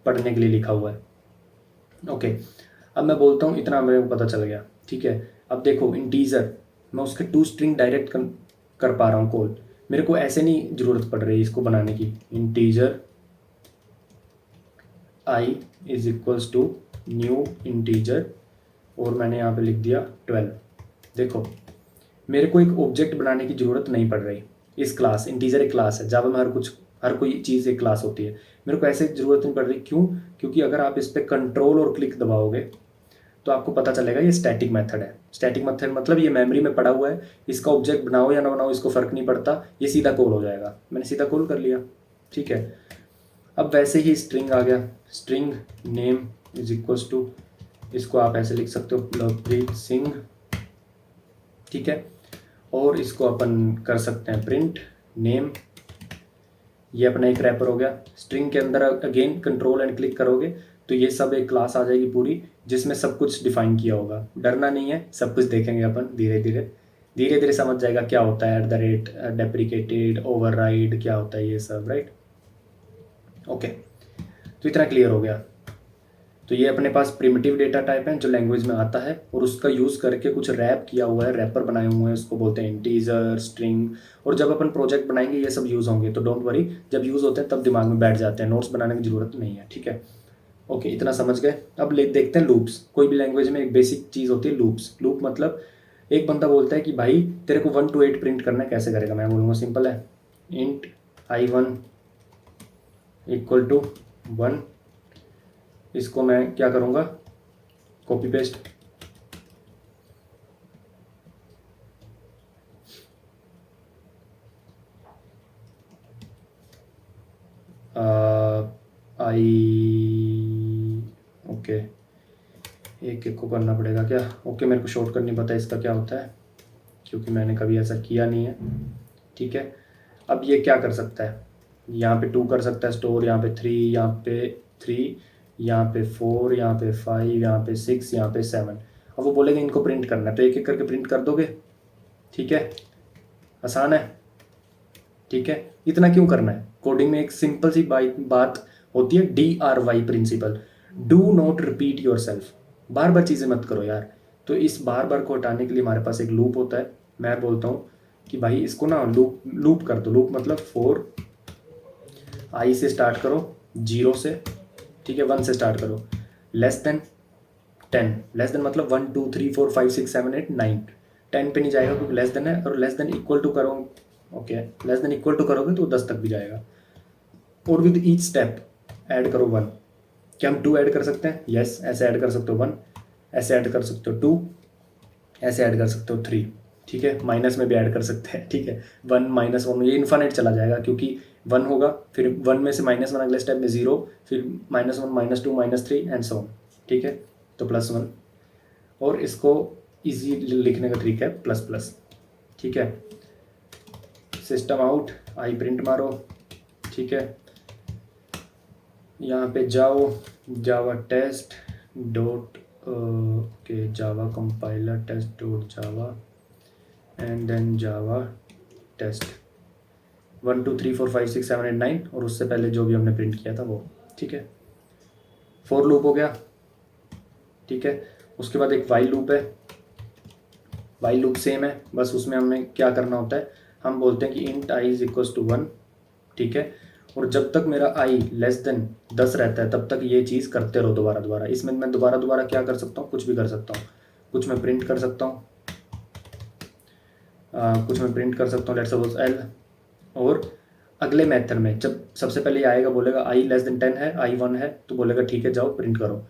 पढ़ने के लिए लिखा हुआ है, ओके। अब मैं बोलता हूँ, इतना मेरे को पता चल गया, ठीक है। अब देखो इंटीजर, मैं उसके टू स्ट्रिंग डायरेक्ट कर पा रहा हूँ कॉल, मेरे को ऐसे नहीं ज़रूरत पड़ रही इसको बनाने की। Integer i is equals to new integer, और मैंने यहाँ पे लिख दिया 12। देखो मेरे को एक ऑब्जेक्ट बनाने की ज़रूरत नहीं पड़ रही। इस क्लास, इंटीजर एक क्लास है, जावा में हर कोई चीज़ एक क्लास होती है, मेरे को ऐसे ज़रूरत नहीं पड़ रही। क्यों? क्योंकि अगर आप इस पर कंट्रोल और क्लिक दबाओगे तो आपको पता चलेगा ये स्टैटिक मेथड है। स्टैटिक मेथड मतलब ये मेमोरी में पड़ा हुआ है, इसका ऑब्जेक्ट बनाओ या ना बनाओ इसको फ़र्क नहीं पड़ता, ये सीधा कॉल हो जाएगा। मैंने सीधा कॉल कर लिया, ठीक है। अब वैसे ही स्ट्रिंग आ गया, string name is equals to, इसको आप ऐसे लिख सकते हो लवप्रीत सिंह, ठीक है। और इसको अपन कर सकते हैं प्रिंट नेम, ये अपना एक रैपर हो गया। स्ट्रिंग के अंदर अगेन कंट्रोल एंड क्लिक करोगे तो ये सब एक क्लास आ जाएगी पूरी, जिसमें सब कुछ डिफाइन किया होगा। डरना नहीं है, सब कुछ देखेंगे अपन धीरे धीरे समझ जाएगा क्या होता है @ डेप्रिकेटेड, ओवरराइड क्या होता है ये सब, राइट, ओके। तो इतना क्लियर हो गया। तो ये अपने पास प्रिमिटिव डेटा टाइप है जो लैंग्वेज में आता है, और उसका यूज़ करके कुछ रैप किया हुआ है, रैपर बनाए हुए हैं, उसको बोलते हैं इंटीजर, स्ट्रिंग। और जब अपन प्रोजेक्ट बनाएंगे ये सब यूज़ होंगे, तो डोंट वरी, जब यूज़ होते हैं तब दिमाग में बैठ जाते हैं, नोट्स बनाने की ज़रूरत नहीं है, ठीक है, ओके। इतना समझ गए। अब देखते हैं लूप्स। कोई भी लैंग्वेज में एक बेसिक चीज़ होती है लूप्स। लूप मतलब एक बंदा बोलता है कि भाई तेरे को 1 to 8 प्रिंट करना है, कैसे करेगा? मैं बोलूँगा सिंपल है, इंट I1 इक्वल टू 1, इसको मैं क्या करूँगा, कॉपी पेस्ट, ओके, एक एक को करना पड़ेगा क्या? ओके, मेरे को शॉर्टकट नहीं पता इसका क्या होता है, क्योंकि मैंने कभी ऐसा किया नहीं है, ठीक है। अब ये क्या कर सकता है, यहाँ पे 2 कर सकता है स्टोर, यहाँ पे 3, यहाँ पे 3, यहाँ पे 4, यहाँ पे 5, यहाँ पे 6, यहाँ पे 7। अब वो बोलेगा इनको प्रिंट करना है, तो एक एक करके प्रिंट कर दोगे, ठीक है, आसान है, ठीक है। इतना क्यों करना है? कोडिंग में एक सिंपल सी बात होती है, DRY principle, do not repeat yourself. बार बार चीज़ें मत करो यार। तो इस बार बार को हटाने के लिए हमारे पास एक लूप होता है। मैं बोलता हूँ कि भाई इसको ना लूप कर दो। लूप मतलब 4 I से स्टार्ट करो, 0 से, ठीक है, 1 से स्टार्ट करो, लेस देन 10, लेस देन मतलब 1 2 3 4 5 6 7 8 9, 10 पे नहीं जाएगा क्योंकि लेस देन है, और लेस देन इक्वल टू करो, okay, less than equal to करोगे तो 10 तक भी जाएगा। और विद ईच स्टेप ऐड करो 1। क्या हम 2 ऐड कर सकते हैं? यस, ऐसे ऐड कर सकते हो 1, ऐसे ऐड कर सकते हो 2, ऐसे ऐड कर सकते हो 3, ठीक है। माइनस में भी ऐड कर सकते हैं, ठीक है, 1 -1, ये इन्फानेट चला जाएगा, क्योंकि 1 होगा, फिर 1 में से -1 अगले स्टेप में 0, फिर -1 -2 -3 एंड सो ऑन, ठीक है। तो +1, और इसको इजी लिखने का तरीका है ++, ठीक है। सिस्टम आउट, आई प्रिंट मारो, ठीक है। यहाँ पे जाओ, Java test dot, okay, Java compiler test dot Java, and then Java test 1 2 3 4 5 6 7 8 9, और उससे पहले जो भी हमने प्रिंट किया था वो, ठीक है। फॉर लूप हो गया, ठीक है। उसके बाद एक वाइल लूप है। वाइल लूप सेम है, बस उसमें हमें क्या करना होता है, हम बोलते हैं कि int I is equals to 1, ठीक है। और जब तक मेरा I लेस देन 10 रहता है तब तक ये चीज़ करते रहो दोबारा। इसमें मैं दोबारा क्या कर सकता हूँ, कुछ भी कर सकता हूँ। कुछ मैं प्रिंट कर सकता हूँ, कुछ मैं प्रिंट कर सकता हूँ, लेट्स सपोज L। और अगले मेथड में जब सबसे पहले ये आएगा, बोलेगा I लेस देन 10 है, I 1 है, तो बोलेगा ठीक है जाओ प्रिंट करो।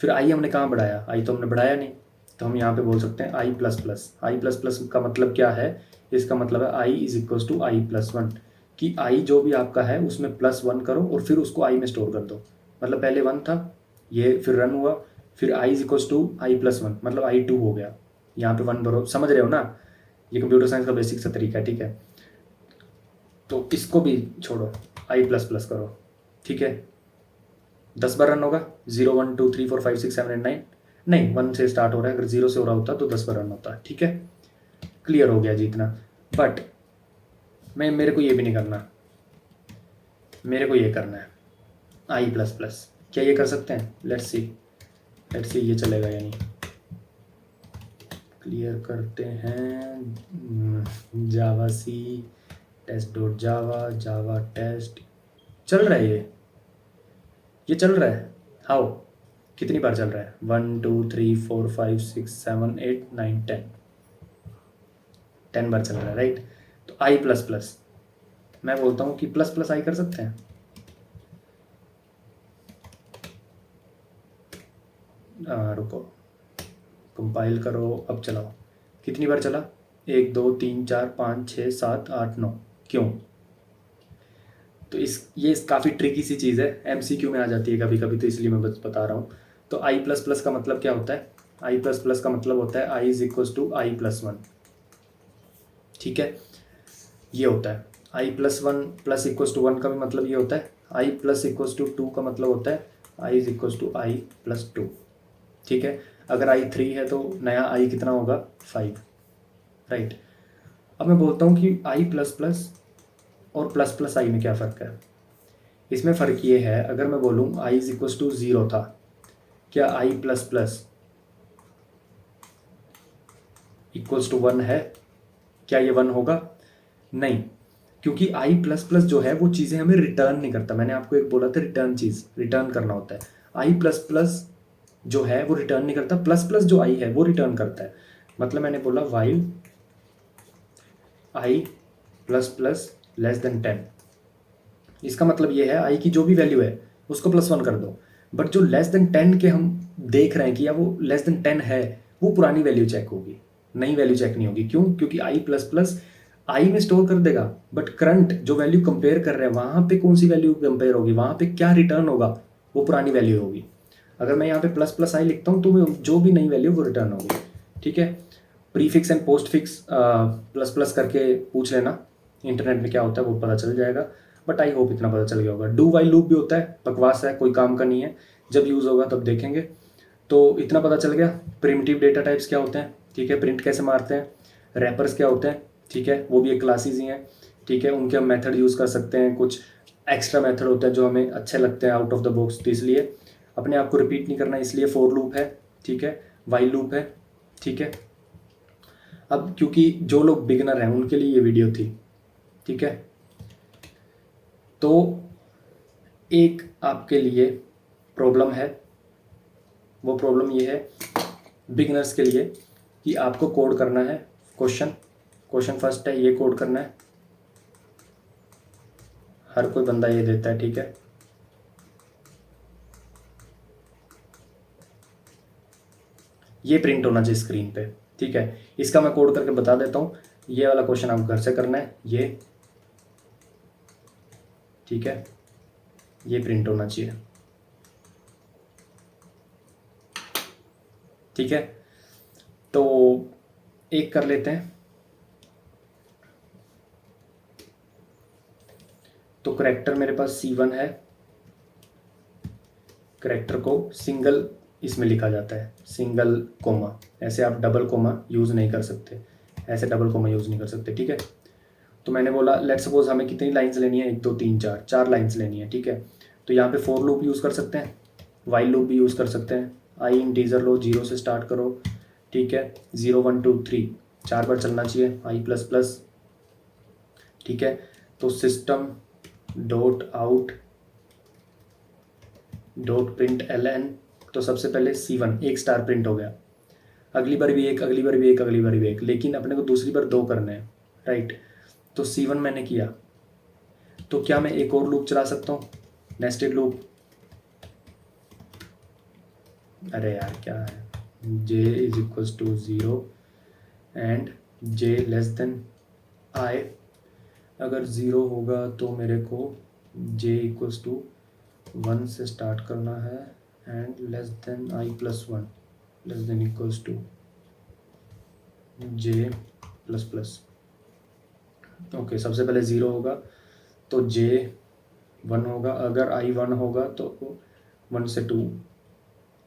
फिर I हमने कहाँ बढ़ाया? I तो हमने बढ़ाया नहीं, तो हम यहाँ पे बोल सकते हैं I++। I++ का मतलब क्या है, इसका मतलब है I is equals to I plus one, कि आई जो भी आपका है उसमें प्लस वन करो और फिर उसको आई में स्टोर कर दो। मतलब पहले वन था, ये फिर रन हुआ, फिर I is equals to I plus one, मतलब आई टू हो गया। यहाँ पे वन भरो, समझ रहे हो ना, ये कंप्यूटर साइंस का बेसिक सा तरीका है, ठीक है। तो इसको भी छोड़ो, आई प्लस प्लस करो, ठीक है। 10 बार रन होगा, 0 1 2 3 4 5 6 7 8 9, नहीं 1 से स्टार्ट हो रहा है, अगर 0 से हो रहा होता तो 10 बार रन होता है, ठीक है। क्लियर हो गया जी इतना। बट मेरे को ये भी नहीं करना, मेरे को ये करना है आई प्लस प्लस। क्या ये कर सकते हैं? लेट्स सी ये चलेगा या नहीं। क्लियर करते हैं, javac test dot Java, Java test चल रहा है, ये चल रहा है। हाउ, कितनी बार चल रहा है? 1 2 3 4 5 6 7 8 9 10 बार चल रहा है, राइट। तो आई प्लस प्लस, मैं बोलता हूँ कि प्लस प्लस आई कर सकते हैं। रुको, कंपाइल करो, अब चलाओ। कितनी बार चला? 1 2 3 4 5 6 7 8 9। क्यों? तो ये काफ़ी ट्रिकी सी चीज़ है, एमसीक्यू में आ जाती है कभी कभी, तो इसलिए मैं बस बता रहा हूँ। तो आई प्लस प्लस का मतलब क्या होता है? आई प्लस प्लस का मतलब होता है I is equals to I plus one, ठीक है। ये होता है I plus one plus equals to one का भी मतलब ये होता है। I plus equals to two का मतलब होता है I is equals to I plus two, ठीक है। अगर आई थ्री है तो नया आई कितना होगा? 5, राइट। अब मैं बोलता हूँ कि आई प्लस प्लस और प्लस प्लस आई में क्या फ़र्क है? इसमें फ़र्क ये है, अगर मैं बोलूँ I is equals to zero था, क्या I plus plus equals to one है? क्या ये वन होगा? नहीं, क्योंकि आई प्लस प्लस जो है वो चीज़ें हमें रिटर्न नहीं करता। मैंने आपको एक बोला था रिटर्न, चीज़ रिटर्न करना होता है। आई प्लस प्लस जो है वो रिटर्न नहीं करता, प्लस प्लस जो आई है वो रिटर्न करता है। मतलब मैंने बोला while I plus plus less than 10, इसका मतलब ये है आई की जो भी वैल्यू है उसको प्लस वन कर दो। बट जो लेस देन 10 के हम देख रहे हैं कि या वो लेस देन 10 है, वो पुरानी वैल्यू चेक होगी, नई वैल्यू चेक नहीं होगी। क्यों? क्योंकि आई प्लस प्लस आई में स्टोर कर देगा, बट करंट जो वैल्यू कंपेयर कर रहे हैं वहाँ पे कौन सी वैल्यू कंपेयर होगी, वहाँ पे क्या रिटर्न होगा, वो पुरानी वैल्यू होगी। अगर मैं यहाँ पे प्लस प्लस आई लिखता हूँ तो मैं जो भी नई वैल्यू वो रिटर्न होगी, ठीक है। Prefix and post fix plus plus करके पूछ लेना, इंटरनेट में क्या होता है वो पता चल जाएगा। बट आई होप इतना पता चल गया होगा। डू वाइल लूप भी होता है, बकवास है, कोई काम का नहीं है, जब यूज़ होगा तब देखेंगे। तो इतना पता चल गया। प्रिमिटिव डेटा टाइप्स क्या होते हैं, ठीक है, प्रिंट कैसे मारते हैं, रैपर्स क्या होते हैं, ठीक है, वो भी एक क्लासेस ही हैं, ठीक है, उनके हम मेथड यूज़ कर सकते हैं। कुछ एक्स्ट्रा मेथड होते हैं जो हमें अच्छे लगते हैं आउट ऑफ द बॉक्स, तो इसलिए अपने आप को रिपीट नहीं करना, इसलिए फॉर लूप है, ठीक है, वाइल लूप है, ठीक है। अब क्योंकि जो लोग बिगिनर हैं उनके लिए ये वीडियो थी, ठीक है। तो एक आपके लिए प्रॉब्लम है, वो प्रॉब्लम ये है बिगिनर्स के लिए कि आपको कोड करना है। क्वेश्चन फर्स्ट है, ये कोड करना है। हर कोई बंदा ये देता है, ठीक है। ये प्रिंट होना चाहिए स्क्रीन पे, ठीक है। इसका मैं कोड करके बता देता हूँ। ये वाला क्वेश्चन आपको घर से करना है, ये, ठीक है, ये प्रिंट होना चाहिए, ठीक है। तो एक कर लेते हैं। तो करेक्टर मेरे पास C1 है, करेक्टर को सिंगल इसमें लिखा जाता है, सिंगल कोमा, ऐसे आप डबल कोमा यूज़ नहीं कर सकते, ऐसे डबल कोमा यूज़ नहीं कर सकते, ठीक है। तो मैंने बोला लेट सपोज हमें कितनी लाइंस लेनी है, 1 2 3 4, 4 लाइंस लेनी है, ठीक है। तो यहाँ पे फॉर लूप यूज़ कर सकते हैं, वाइल लूप भी यूज़ कर सकते हैं। आई इंटीजर लो, 0 से स्टार्ट करो, ठीक है, 0 1 2 3 4 बार चलना चाहिए, आई प्लस प्लस, ठीक है। तो system dot out dot print LN, तो सबसे पहले C1 एक स्टार प्रिंट हो गया, अगली बार भी एक, अगली बार भी एक, अगली बार भी एक, लेकिन अपने को दूसरी बार 2 करने हैं, राइट। तो C1 मैंने किया, तो क्या मैं एक और लूप चला सकता हूँ, नेस्टेड लूप। अरे यार क्या है, J is equals to 0 and J less than I अगर 0 होगा तो मेरे को j इक्वल्स टू 1 से स्टार्ट करना है and less than i plus 1 less than equals to j plus plus. Okay, सबसे पहले 0 होगा तो j 1 होगा, अगर i 1 होगा तो 1 से 2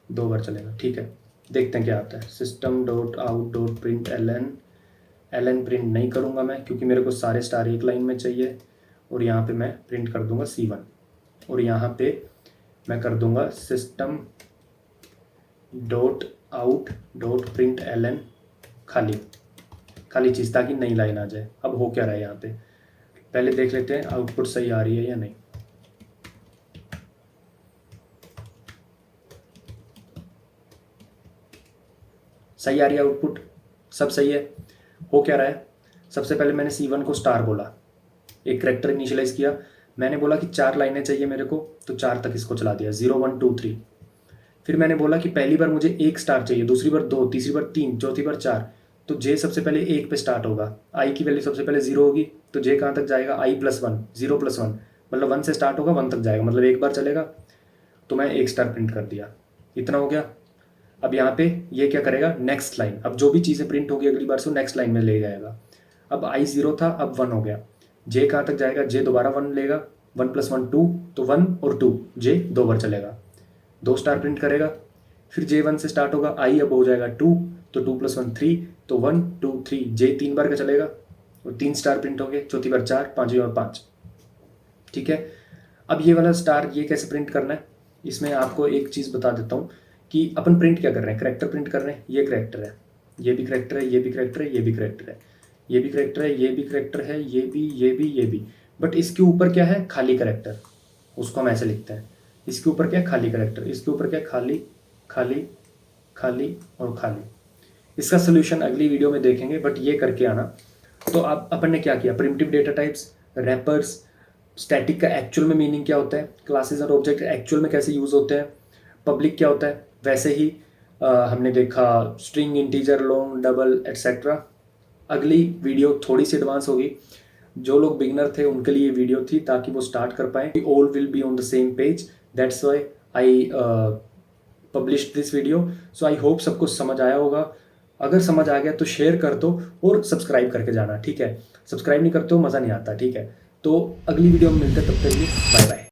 दो बार चलेगा। ठीक है, देखते हैं क्या आता है। System dot out dot print L print नहीं करूँगा मैं, क्योंकि मेरे को सारे स्टार एक लाइन में चाहिए। और यहाँ पे मैं प्रिंट कर दूँगा C1 और यहाँ पे मैं कर दूँगा system dot out dot print L खाली चीज़, ताकि नई लाइन आ जाए। अब हो क्या रहा है यहाँ पे, पहले देख लेते हैं आउटपुट सही आ रही है या नहीं। सही आ रही है आउटपुट, सब सही है। हो क्या रहा है, सबसे पहले मैंने C1 को स्टार बोला, एक करैक्टर इनिशियलाइज किया। मैंने बोला कि 4 लाइनें चाहिए मेरे को, तो 4 तक इसको चला दिया, 0 1 2 3। फिर मैंने बोला कि पहली बार मुझे 1 स्टार चाहिए, दूसरी बार 2, तीसरी बार 3, चौथी बार 4। तो j सबसे पहले 1 पे स्टार्ट होगा, i की वैल्यू सबसे पहले 0 होगी, तो j कहाँ तक जाएगा, i प्लस 1, 0 प्लस 1, मतलब 1 से स्टार्ट होगा 1 तक जाएगा, मतलब एक बार चलेगा। तो मैं 1 स्टार प्रिंट कर दिया, इतना हो गया। अब यहाँ पे ये क्या करेगा, नेक्स्ट लाइन, अब जो भी चीज़ें प्रिंट होगी अगली बार से वो नेक्स्ट लाइन में ले जाएगा। अब i 0 था, अब 1 हो गया, j कहाँ तक जाएगा, j दोबारा 1 लेगा, 1 प्लस 1 2, तो 1 और 2, j 2 बार चलेगा, 2 स्टार प्रिंट करेगा। फिर j 1 से स्टार्ट होगा, i अब हो जाएगा 2, तो 2 प्लस 1 3, तो 1 2 3, j 3 बार का चलेगा और 3 स्टार प्रिंट होंगे, चौथी बार 4, पाँचवीं बार 5। ठीक है, अब ये वाला स्टार ये कैसे प्रिंट करना है, इसमें आपको एक चीज़ बता देता हूँ कि अपन प्रिंट क्या कर रहे हैं, करैक्टर प्रिंट कर रहे हैं। ये करैक्टर है, ये भी करैक्टर है, ये भी करैक्टर है, ये भी करैक्टर है, ये भी करैक्टर है, ये भी करैक्टर है, ये भी, बट इसके ऊपर क्या है, खाली करैक्टर, उसको हम ऐसे लिखते हैं। इसके ऊपर क्या है, खाली करैक्टर, इसके ऊपर क्या है, खाली खाली खाली और खाली। इसका सोल्यूशन अगली वीडियो में देखेंगे, बट ये करके आना। तो आप अपन ने क्या किया, primitive data types, rappers, static का एक्चुअल में मीनिंग क्या होता है, क्लासेस और ऑब्जेक्ट एक्चुअल में कैसे यूज़ होते हैं, पब्लिक क्या होता है, वैसे ही हमने देखा string, integer, long, double etcetera. अगली वीडियो थोड़ी सी एडवांस होगी, जो लोग बिगनर थे उनके लिए वीडियो थी, ताकि वो स्टार्ट कर पाएँ। All will be on the same page, that's why I publish this video. So I hope सबको समझ आया होगा। अगर समझ आ गया तो शेयर कर दो और सब्सक्राइब करके जाना। ठीक है, सब्सक्राइब नहीं करते हो मज़ा नहीं आता। ठीक है, तो अगली वीडियो में मिलते हैं, तब तक के लिए बाय बाय।